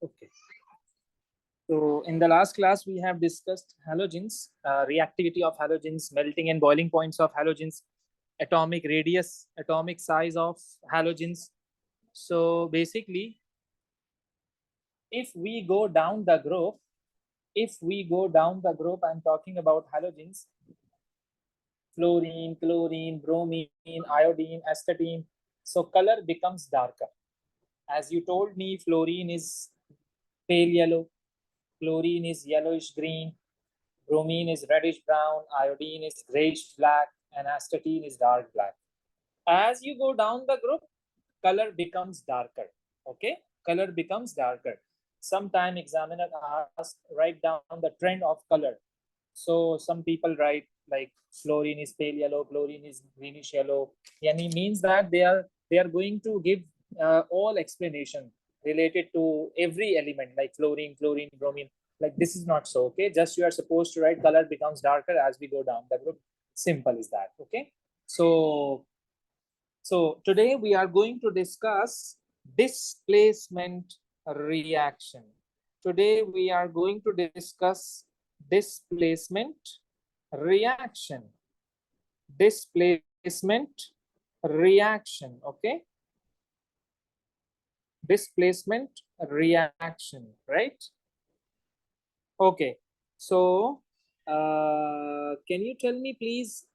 Okay. So in the last class, we have discussed halogens, reactivity of halogens, melting and boiling points of halogens, atomic radius, atomic size of halogens. So basically, if we go down the group, I'm talking about halogens, fluorine, chlorine, bromine, iodine, astatine. So color becomes darker. As you told me, fluorine is pale yellow, chlorine is yellowish green, bromine is reddish brown, iodine is grayish black, and astatine is dark black. As you go down the group, color becomes darker. Okay, color becomes darker. Sometime examiner asks, write down the trend of color. So some people write like fluorine is pale yellow, chlorine is greenish yellow. Yani means that they are going to give all explanation related to every element like fluorine, chlorine, bromine. Like this is not so. Okay, just you are supposed to write color becomes darker as we go down the group. Simple is that. Okay, so today we are going to discuss displacement reaction. Today we are going to discuss displacement reaction. Displacement reaction, okay? Displacement reaction, right? Okay, so can you tell me please,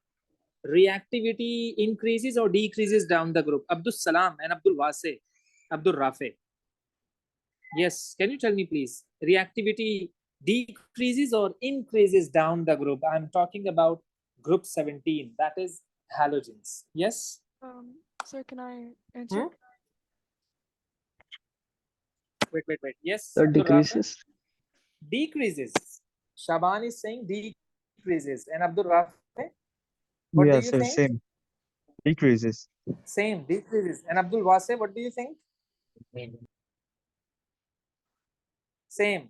reactivity increases or decreases down the group? Abdul Salam and Abdul Wase, Abdul Rafe. Yes, can you tell me please, reactivity decreases or increases down the group? I'm talking about group 17, that is halogens. Yes? Sir, can I answer? Wait. Yes, That Abdul Rafe? decreases. Decreases. Shaban is saying decreases. And Abdul Rafe, what do Yeah, you sir, think? same. Decreases. Same, decreases. And Abdul Wase, what do you think? Same.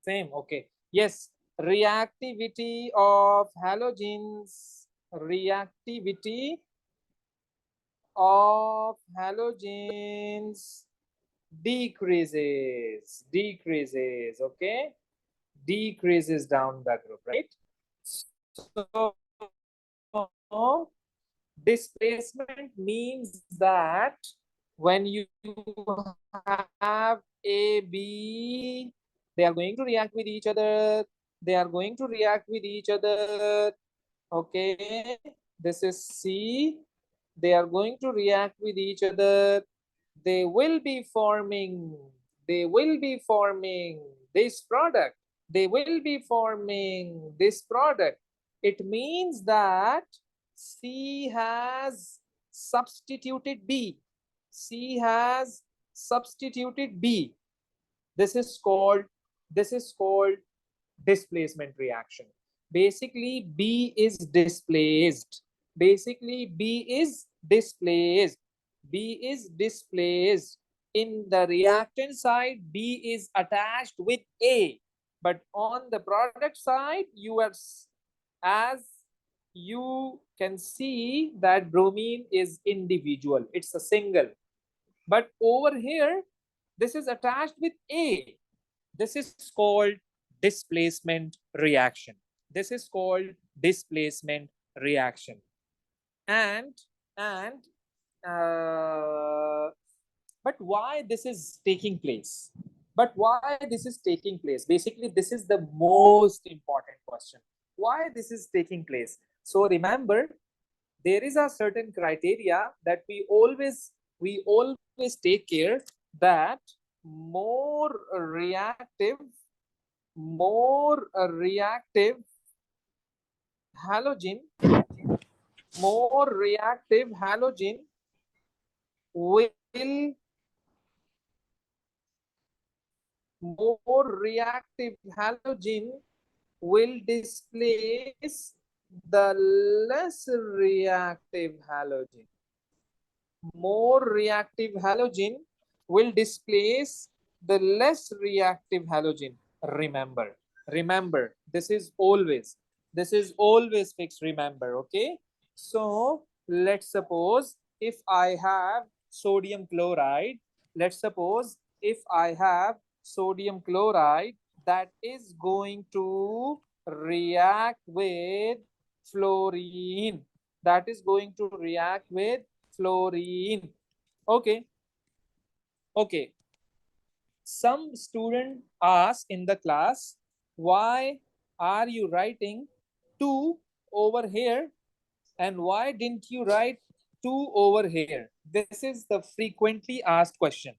Same, okay. Yes, reactivity of halogens. Reactivity of halogens decreases. Decreases, okay? Decreases down the group, right? So displacement means that when you have A, B, they are going to react with each other. They are going to react with each other. Okay, this is C. They are going to react with each other. They will be forming this product. They will be forming this product. It means that C has substituted B. C has substituted B. This is called displacement reaction. Basically, B is displaced. Basically, B is displaced. B is displaced. In the reactant side, B is attached with A. But on the product side, as you can see that bromine is individual. It's a single. But over here, this is attached with A. This is called displacement reaction. This is called displacement reaction. But why this is taking place? Basically, this is the most important question. Why this is taking place? So remember, there is a certain criteria that we always take care that more reactive halogen will displace the less reactive halogen. More reactive halogen will displace the less reactive halogen. Remember, this is always fixed. Remember, okay? So let's suppose if I have sodium chloride, let's suppose if I have sodium chloride that is going to react with fluorine, that is going to react with fluorine. Okay. Okay. Some student asked in the class, why are you writing 2 over here and why didn't you write 2 over here? This is the frequently asked question.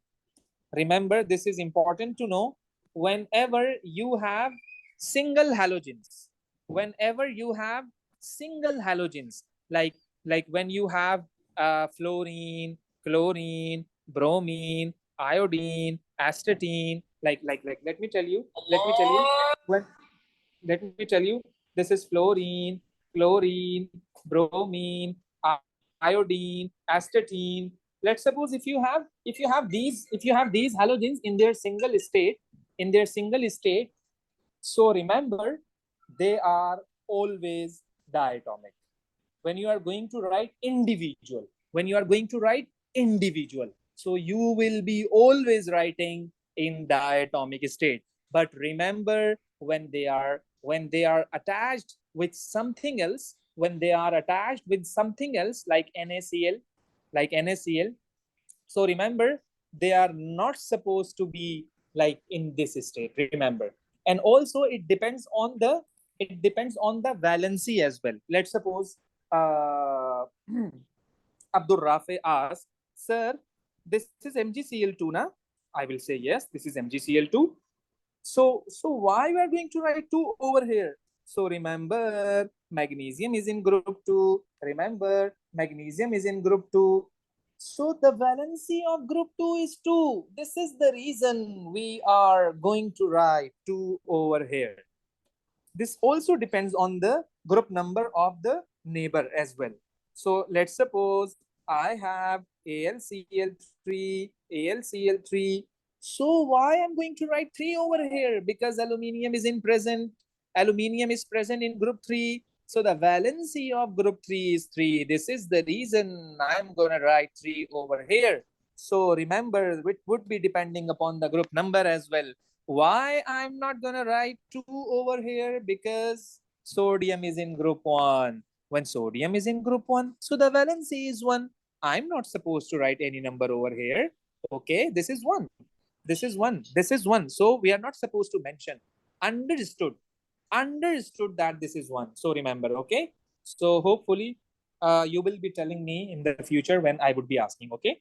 Remember, this is important to know. Whenever you have single halogens, whenever you have single halogens, like when you have fluorine, chlorine, bromine, iodine, astatine, when let me tell you, this is fluorine, chlorine, bromine, iodine, astatine. Let's suppose if you have these halogens in their single state, so remember they are always diatomic. When you are going to write individual, so you will be always writing in diatomic state. But remember, when they are attached with something else, like NaCl, so remember, they are not supposed to be like in this state, remember. And also it depends on the valency as well. Let's suppose uh, Abdur Rafe asks, sir, this is MgCl2, na? I will say yes, this is MgCl2. So why we are going to write 2 over here? So remember, magnesium is in group 2. Remember, magnesium is in group 2. So the valency of group 2 is 2. This is the reason we are going to write 2 over here. This also depends on the group number of the neighbor as well. So let's suppose I have AlCl3. So why I'm going to write 3 over here? Because aluminium is present in group 3. So the valency of group 3 is 3. This is the reason I'm going to write 3 over here. So remember, it would be depending upon the group number as well. Why I'm not going to write 2 over here? Because sodium is in group 1. When sodium is in group 1, so the valency is 1. I'm not supposed to write any number over here. Okay, this is 1. This is 1. This is 1. So we are not supposed to mention. Understood. Understood that this is 1. So remember, okay? So hopefully you will be telling me in the future when I would be asking, okay?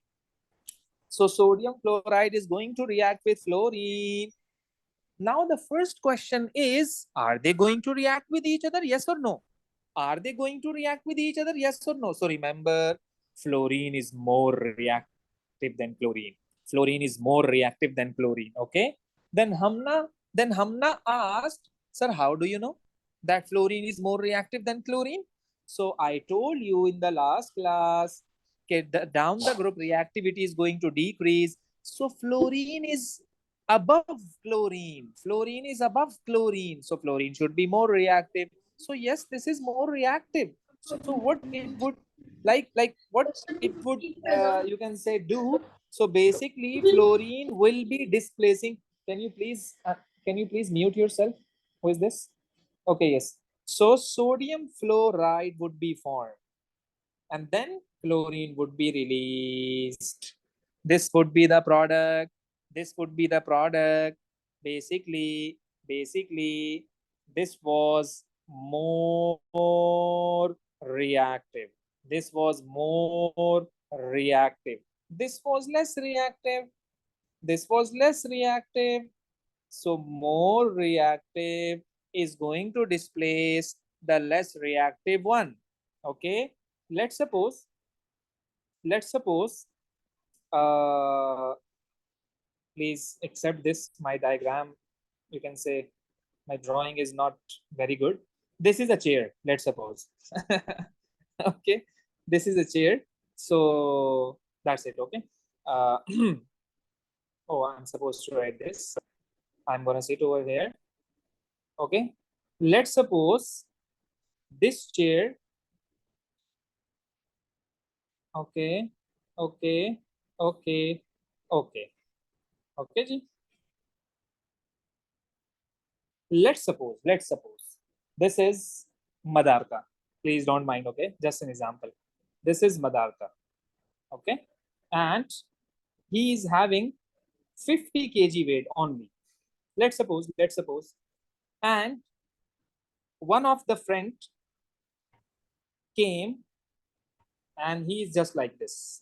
So sodium chloride is going to react with fluorine. Now the first question is, are they going to react with each other? Yes or no? Are they going to react with each other? Yes or no? So remember, fluorine is more reactive than chlorine. Fluorine is more reactive than chlorine. Okay. Then Hamna asked, sir, how do you know that fluorine is more reactive than chlorine? So I told you in the last class, okay, down the group reactivity is going to decrease. So fluorine is above chlorine. Fluorine is above chlorine. So fluorine should be more reactive. So yes, this is more reactive. So what it would what it would you can say do. So basically, fluorine will be displacing. Can you please mute yourself? Who is this? Okay, yes. So sodium fluoride would be formed, and then chlorine would be released. This would be the product. This would be the product. Basically, this was more reactive. This was more reactive. This was less reactive. This was less reactive. So more reactive is going to displace the less reactive one. Okay. Let's suppose, uh, please accept this, my diagram, you can say my drawing is not very good. This is a chair, let's suppose. Okay, this is a chair. So that's it. Okay. Oh, I'm supposed to write this. I'm gonna sit over here. Okay. Let's suppose this chair. Okay. Okay. Okay. Okay. Okay, ji. Let's suppose this is Madarka. Please don't mind, okay? Just an example. This is Madarka, okay? And he is having 50 kg weight only. Let's suppose, and one of the friend came and he is just like this,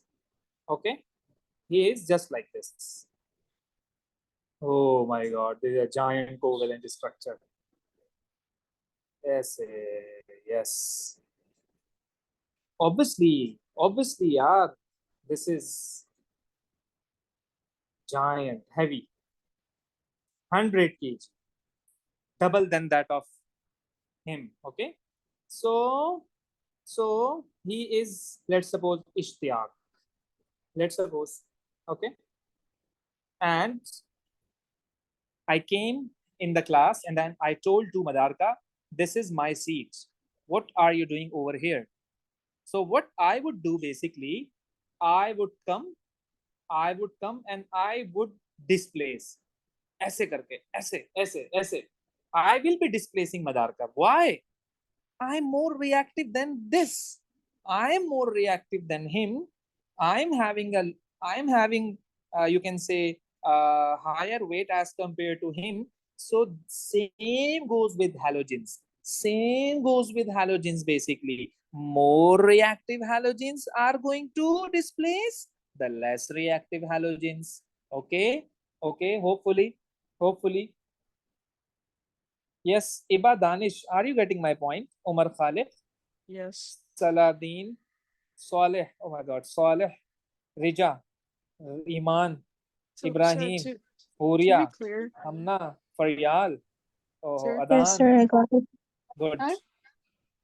okay? He is just like this. Oh my God, this is a giant covalent structure. Yes, yes. Obviously, yeah, this is giant, heavy, 100 kg, double than that of him. Okay, so he is, let's suppose, Ishtiyaq. Let's suppose, okay, and I came in the class and then I told to Madarka, this is my seat. What are you doing over here? So what I would do basically, I would come and I would displace. ऐसे करके, ऐसे. I will be displacing Madarka. Why? I'm more reactive than this. I'm more reactive than him. I'm having you can say higher weight as compared to him. So same goes with halogens. Same goes with halogens basically. More reactive halogens are going to displace the less reactive halogens. Okay. Hopefully. Yes, Iba Danish, are you getting my point? Omar Khalid, Yes. Saladin, Saleh, oh my God, Saleh, Rija, Iman, So, Ibrahim, sir, to be Huria, clear, Amna, Faryal, oh, sir, Yes, Adan, sir, I got it. good. Sir,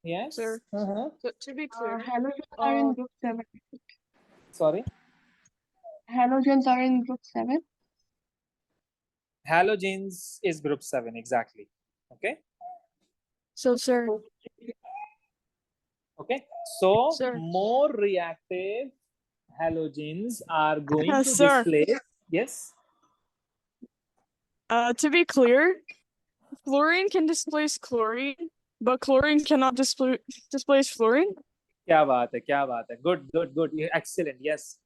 Yes. sir, so to be clear, halogens are in group 7. Sorry. Halogens are in group 7. Halogens is group 7, exactly. Okay. so sir, Okay. So Sir. more reactive halogens are going to Sir. displace. Yes. To be clear, fluorine can displace chlorine, but chlorine cannot displace fluorine. क्या बात है, good, excellent. Yes,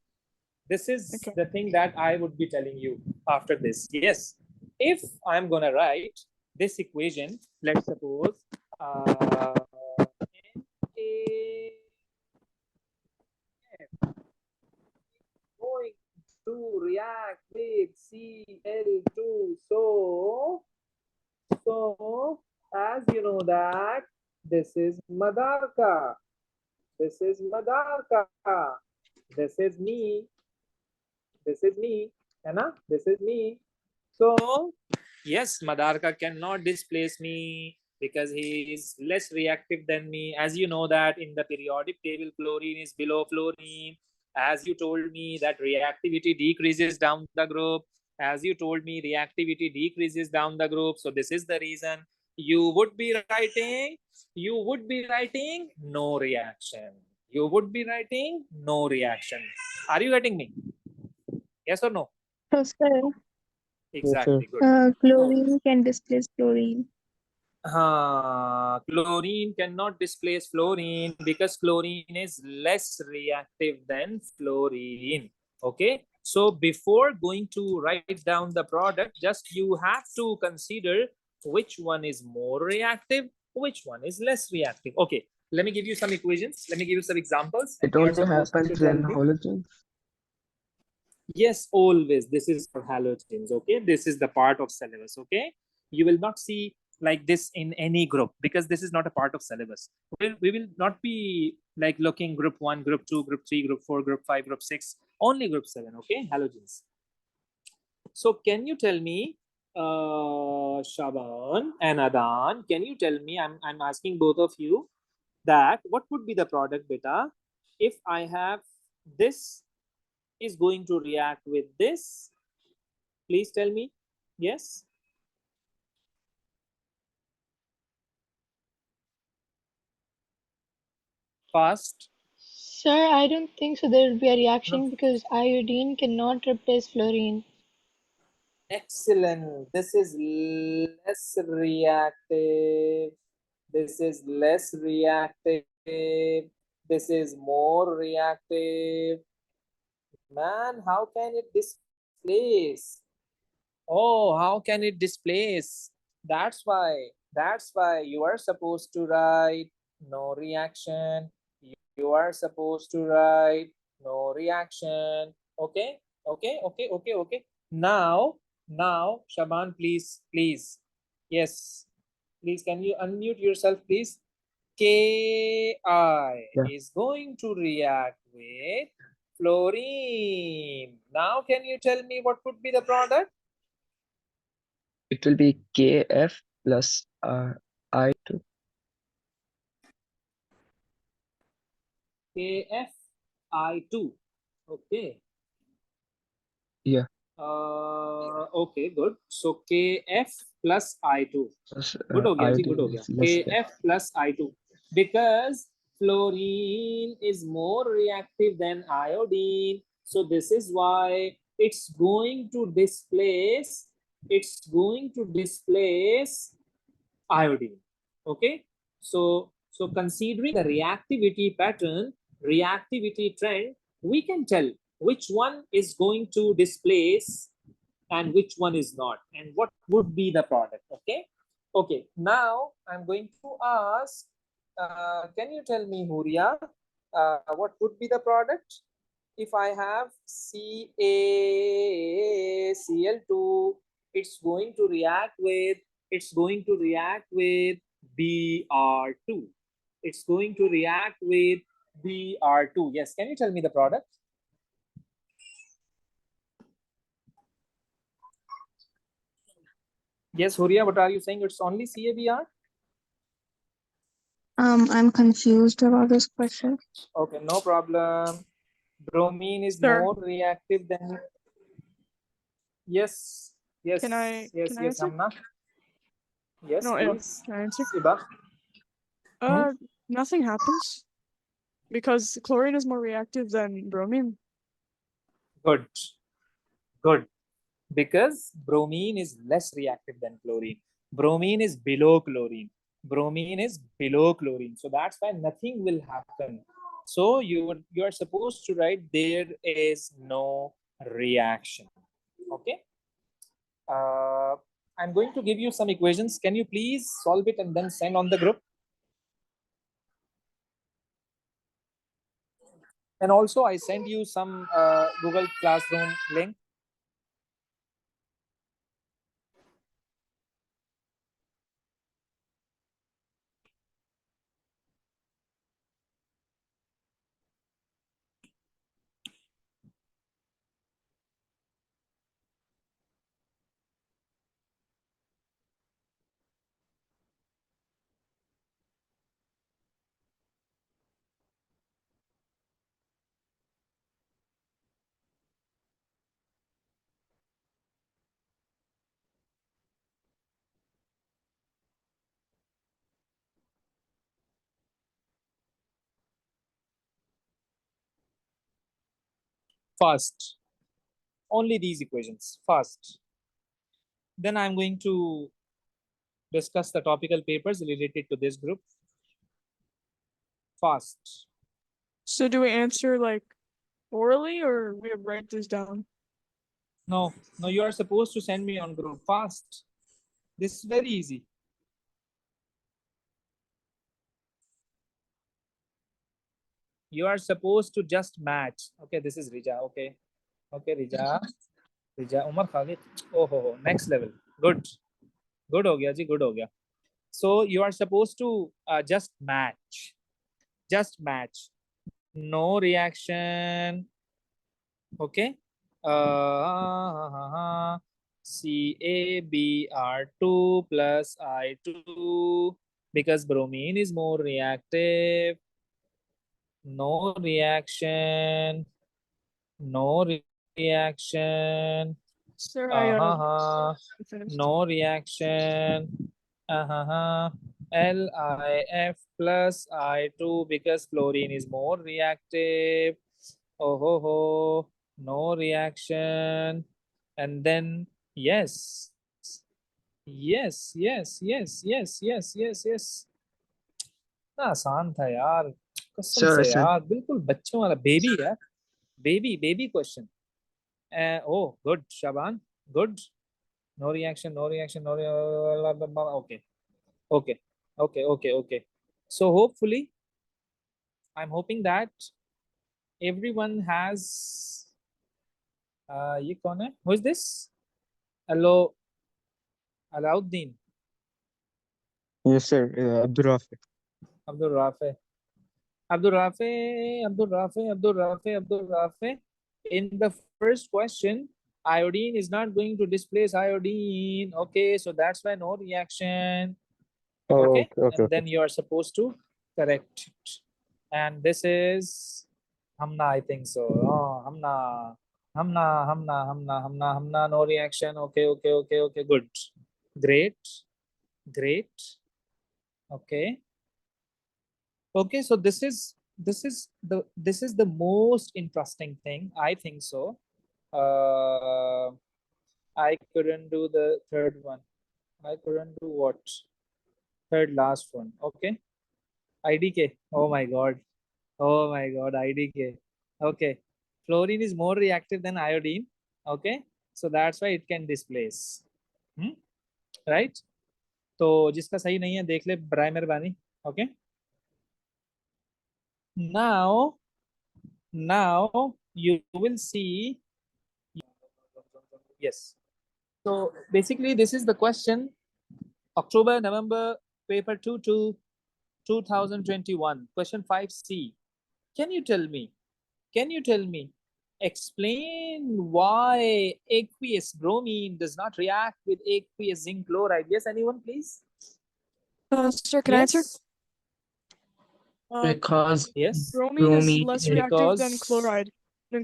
this is Okay. the thing that I would be telling you after this. Yes, if I'm gonna write this equation, let's suppose NaF going to react with Cl2, so as you know that this is Madarka. This is Madarka. This is me. This is me. Anna, this is me. So, yes, Madarka cannot displace me because he is less reactive than me. As you know that in the periodic table, chlorine is below fluorine. As you told me that reactivity decreases down the group. As you told me reactivity decreases down the group. So this is the reason you would be writing no reaction. You would be writing no reaction. Are you getting me? Yes or no? So, sir, Exactly. Good. chlorine can displace chlorine. Chlorine cannot displace fluorine because chlorine is less reactive than fluorine. Okay. So before going to write down the product, just you have to consider which one is more reactive, which one is less reactive. Okay. Let me give you some equations. Let me give you some examples. It You are also supposed to happens tell in me. halogens. Yes, always. This is for halogens. Okay. This is the part of syllabus. Okay. You will not see like this in any group because this is not a part of syllabus. We will not be like looking group 1, group 2, group 3, group 4, group 5, group 6, only group 7. Okay. Halogens. So can you tell me, Shaban and Adan, can you tell me, I'm asking both of you that what would be the product beta if I have this is going to react with this? Please tell me. Yes. Fast. Sir, I don't think so there will be a reaction because iodine cannot replace fluorine. Excellent. This is less reactive. This is less reactive. This is more reactive. Man, how can it displace? Oh, how can it displace? That's why you are supposed to write no reaction. You are supposed to write no reaction. Okay, okay. Now, Shaban, please. Yes, please, can you unmute yourself, please? Ki Yeah. is going to react with fluorine. Now, can you tell me what would be the product? It will be Kf plus I2. KFI2. Okay. Yeah. Okay, good. So KF plus I2. Plus Good हो गया जी, good iodine हो is गया. less reactive. KF plus I2. Because fluorine is more reactive than iodine. So this is why it's going to displace iodine. Okay. So considering the reactivity pattern, reactivity trend, we can tell which one is going to displace and which one is not, and what would be the product. Okay, now I'm going to ask, can you tell me, Huria, what would be the product if I have CaCl2? It's going to react with Br2. It's going to react with Br2. Yes, can you tell me the product? Yes, Huria, what are you saying? It's only CaBr? I'm confused about this question. Okay, no problem. Bromine is Sir. more reactive than. Yes, Can I answer? Hamna. Yes, No, please. can I answer? Siba. Nothing happens because chlorine is more reactive than bromine. Good. Because bromine is less reactive than chlorine. Bromine is below chlorine. So that's why nothing will happen. So you are supposed to write there is no reaction. Okay. I'm going to give you some equations. Can you please solve it and then send on the group? And also, I send you some Google Classroom link. Fast. Only these equations. Fast. Then I'm going to discuss the topical papers related to this group. Fast. So do we answer like orally or we write this down? No, you are supposed to send me on group. Fast. This is very easy. You are supposed to just match. Okay, this is Rija. Okay, Rija. Umar Khalid. Oh, next level. Good हो गया जी, good हो गया. So you are supposed to just match. No reaction. Okay. CaBr2 plus I2, because bromine is more reactive. No reaction. Sir, I finished. No reaction. Lif plus I2, because fluorine is more reactive. No reaction. And then Yes. Yes, yes, yes, yes, yes, yes, yes. ना आसान था यार, कसम Sir, से sir. यार, बिल्कुल बच्चों वाला बेबी यार, baby question. Oh, good, Shaban, good. No reaction, no reaction, no okay, okay, okay, okay, okay. So hopefully, I'm hoping that everyone has. ये कौन है? Who is this? Hello, Alauddin, Yes, sir. Abdul Rafi. Abdul Rafi. Abdul Rafi, Abdul Rafi, Abdul Rafi, Abdul Rafi. In the first question, iodine is not going to displace iodine. Okay, so that's why no reaction. Oh, Okay, okay, okay, and okay. then you are supposed to correct it. And this is Hamna, I think so. Oh, Hamna, no reaction. Okay, okay, okay, okay, good. Great, great. Okay. Okay, so this is the most interesting thing, I think so. I couldn't do the third one. I couldn't do what? Third last one. Okay. IDK. Oh my god. Oh my god, IDK. Okay. Fluorine is more reactive than iodine. Okay. So that's why it can displace. Right? तो जिसका सही नहीं है देख ले बराए मेहरबानी. Okay. Now you will see. Yes. So basically, this is the question. October, November, paper 2 to 2021. Question 5C. Can you tell me? Can you tell me? Explain why aqueous bromine does not react with aqueous zinc chloride. Yes, anyone, please? Sir, can I answer? Yes. Because Yes. Bromine is bromine less is- reactive than Because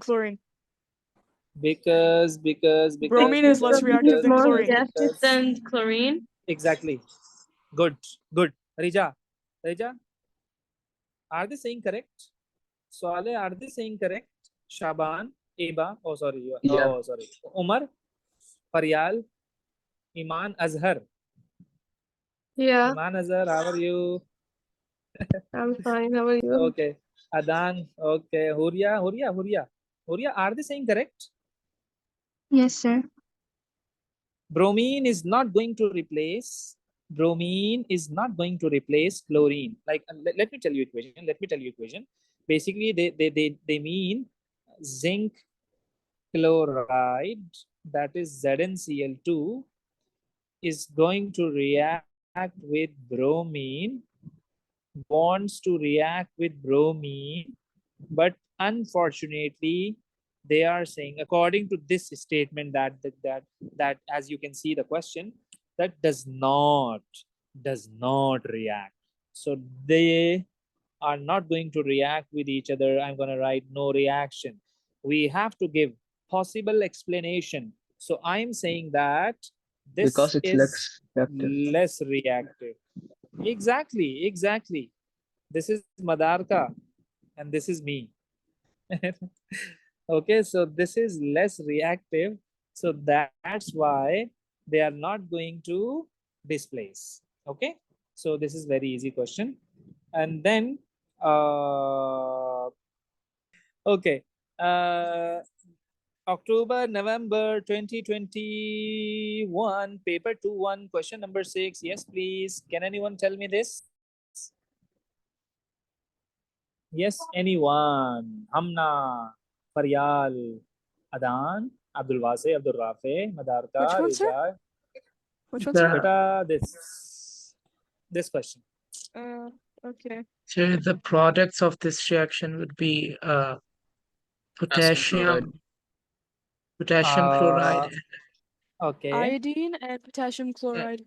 chlorine. because Bromine is less reactive than more chlorine. reactive than chlorine. Exactly. Good. Rija, are they saying correct? Swale, are they saying correct? Shaban, Eba, oh sorry, Yeah. oh sorry. Umar, Faryal, Iman, Azhar. Yeah, Iman, Azhar, how are you? I'm fine. How are you? Okay. Adan, okay. Huria, are they saying correct? Yes, sir. Bromine is not going to replace chlorine. Like let me tell you equation. Basically they mean zinc chloride, that is ZnCl2, is going to react with bromine, wants to react with bromine, but unfortunately they are saying, according to this statement, that as you can see the question, that does not react. So they are not going to react with each other. I'm going to write no reaction. We have to give possible explanation. So I'm saying that this Because it's is less reactive. less reactive. Exactly. This is Madarka and this is me. Okay, so this is less reactive. So that's why they are not going to displace. Okay, so this is very easy question. And then, okay, October, November 2021, paper 2-1, question number 6. Yes, please. Can anyone tell me this? Yes, anyone. Hamna, Faryal, Adan, Abdul Wase, Abdul Rafe, Madarka, Which one, sir? Rija. Which one, sir? Beta, this question. Okay. So the products of this reaction would be potassium chloride. Okay. Iodine and potassium chloride.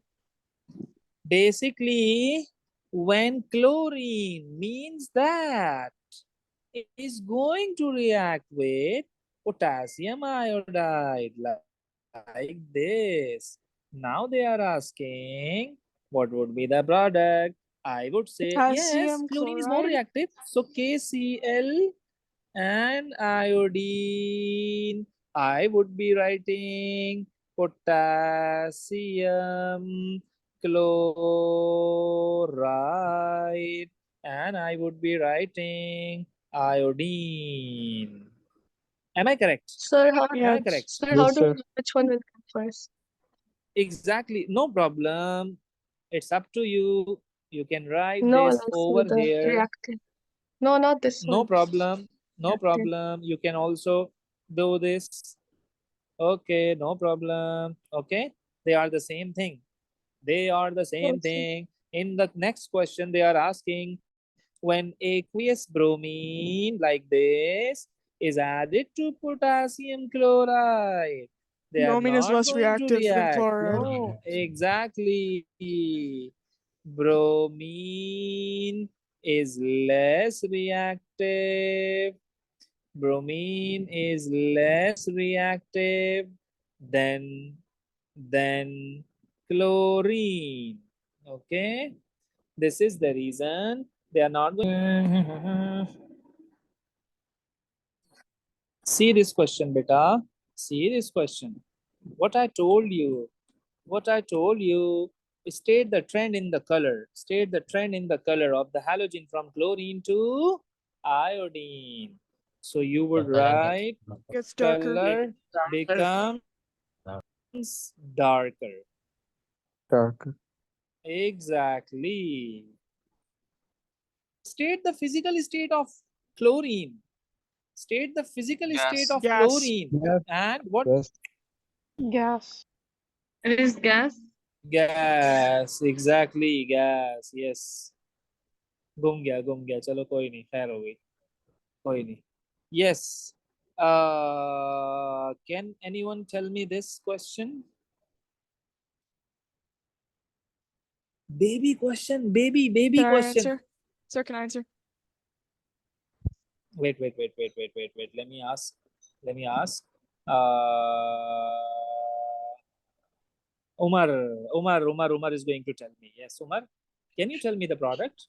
Basically, when chlorine means that it is going to react with potassium iodide like this. Now they are asking what would be the product. I would say yes, Potassium chlorine is more chloride. reactive. So KCl and iodine. I would be writing potassium chloride, and I would be writing iodine. Am I correct? Sir, how, Am I correct? sir, Yes, how do sir. we know which one will come first? Exactly. No problem. It's up to you. You can write No, this let's see over the here. reactive. No, not this No one. problem. No Reactive. problem. You can also do this. Okay, no problem. Okay. They are the same thing. They are the same Okay. thing. In the next question, they are asking when aqueous bromine like this is added to potassium chloride, they are Bromine is not less going to reactive than react. chloride. No, exactly. Bromine is less reactive. Bromine is less reactive than chlorine. Okay, this is the reason they are not going. See this question, beta. See this question. What I told you. What I told you. State the trend in the color. State the trend in the color of the halogen from chlorine to iodine. So you would write Gets darker. color becomes darker. Darker. Exactly. State the physical state of chlorine. State the physical state of Gas. chlorine. Gas. And what? Yes. Gas. It is gas. Gas. Exactly, gas. Yes. गुम गया चलो कोई नहीं खैर हो गई कोई नहीं. Yes. Can anyone tell me this question? Baby question. Baby Can I question. answer? Sir, can I answer? Wait. Let me ask. Uh, Umar is going to tell me. Yes, Umar, can you tell me the product?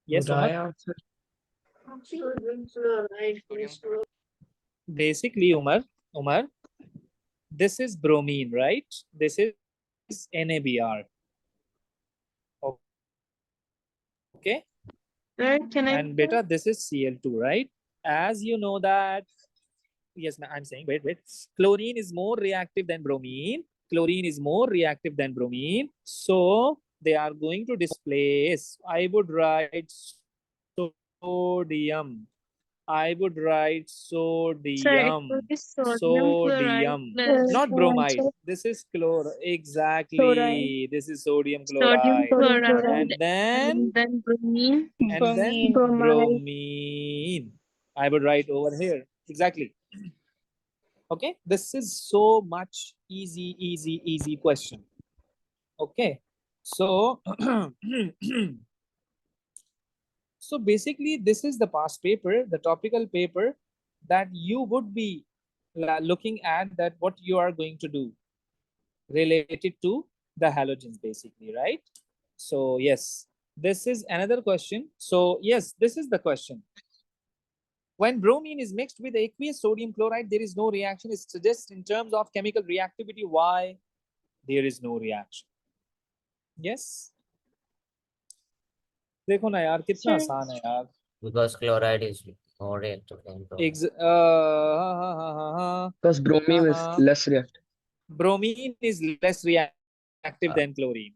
Yes, Would I Umar. answer? Basically, Umar, this is bromine, right? This is NaBr. Okay. Right? Can I? And beta, this is Cl2, right? As you know that, yes, I'm saying, wait. Chlorine is more reactive than bromine. So they are going to displace. I would write sodium. Sir, it will be sodium chloride plus Not bromide. This is chloride. Exactly. Chloride. This is sodium sodium chloride. chloride And then bromine. bromine. I would write over here. Exactly. Okay. This is so much easy question. Okay. So, so basically, this is the past paper, the topical paper that you would be looking at, that what you are going to do related to the halogens, basically, right? So yes, this is another question. So yes, this is the question. When bromine is mixed with aqueous sodium chloride, there is no reaction. It suggests in terms of chemical reactivity why there is no reaction. Yes. देखो ना यार कितना आसान है यार. Because chloride is more reactive than bromine. Because bromine is less reactive. Bromine is less reactive than chlorine.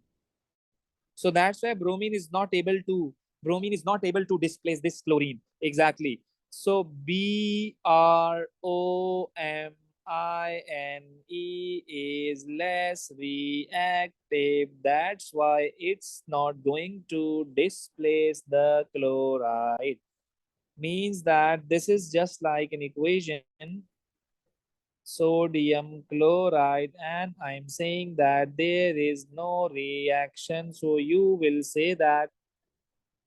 So that's why bromine is not able to displace this chlorine. Exactly. So bromine is less reactive. That's why it's not going to displace the chloride. Means that this is just like an equation, sodium chloride, and I'm saying that there is no reaction. So you will say that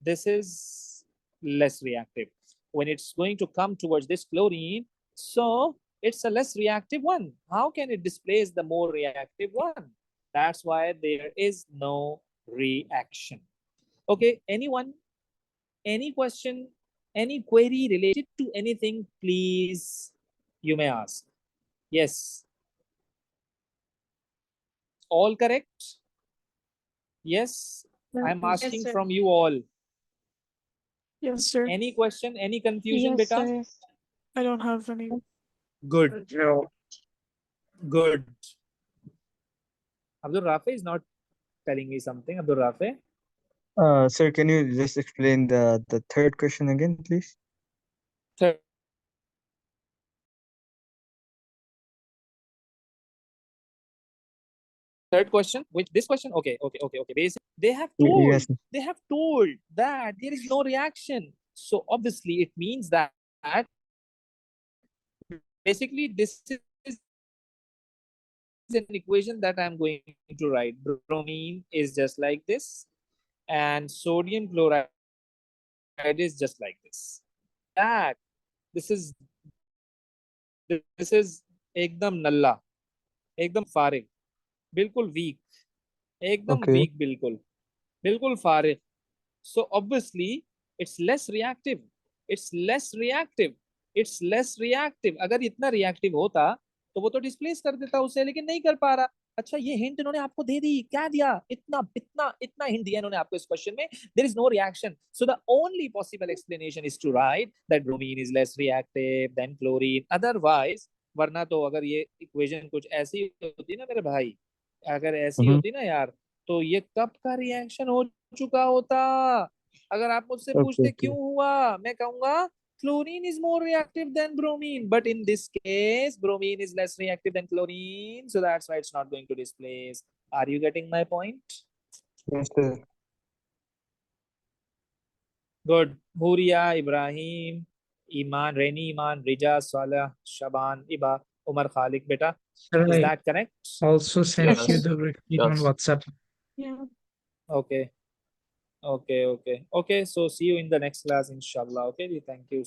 this is less reactive. When it's going to come towards this chlorine, so it's a less reactive one. How can it displace the more reactive one? That's why there is no reaction. Okay, anyone? Any question? Any query related to anything, please, you may ask. Yes. All correct? Yes. I'm asking sir. from you all. Yes, sir. Any question, any confusion, Yes, beta? sir. I don't have any. Good. Good. Abdul Rafi is not telling me something. Abdul Rafi? Sir, can you just explain the third question again, please? Third question, which this question, okay. Basically, they have told, Yes. that there is no reaction. So obviously it means that basically this is an equation that I'm going to write. Bromine is just like this, and sodium chloride is just like this. That this is एकदम नल्ला, एकदम फारिग, बिल्कुल weak, एकदम Okay. weak, बिल्कुल फारिग. So obviously it's less reactive. अगर इतना reactive होता तो वो तो डिस्प्लेस कर देता उसे, लेकिन नहीं कर पा रहा. अच्छा, ये हिंट इन्होंने आपको दे दी. क्या दिया? इतना हिंट दिया इन्होंने आपको इस क्वेश्चन में. There is no reaction. So the only possible explanation is to write that bromine is less reactive than chlorine. Otherwise, वरना तो अगर ये इक्वेशन कुछ ऐसी होती ना मेरे भाई, अगर ऐसी होती ना यार, तो ये कब का रिएक्शन हो चुका होता. अगर आप मुझसे पूछते क्यों हुआ, मैं कहूंगा chlorine is more reactive than bromine, but in this case bromine is less reactive than chlorine, so that's why it's not going to displace. Are you getting my point? Yes, sir. Good. Huria, Ibrahim, Iman, Reni, Iman, Rija, Salah, Shaban, Iba, Umar, Khalik, beta. Sir, Is I that correct? also sent Yes. you the receipt on Yes. WhatsApp. Yeah. Okay. So see you in the next class, inshallah. Okay, thank you.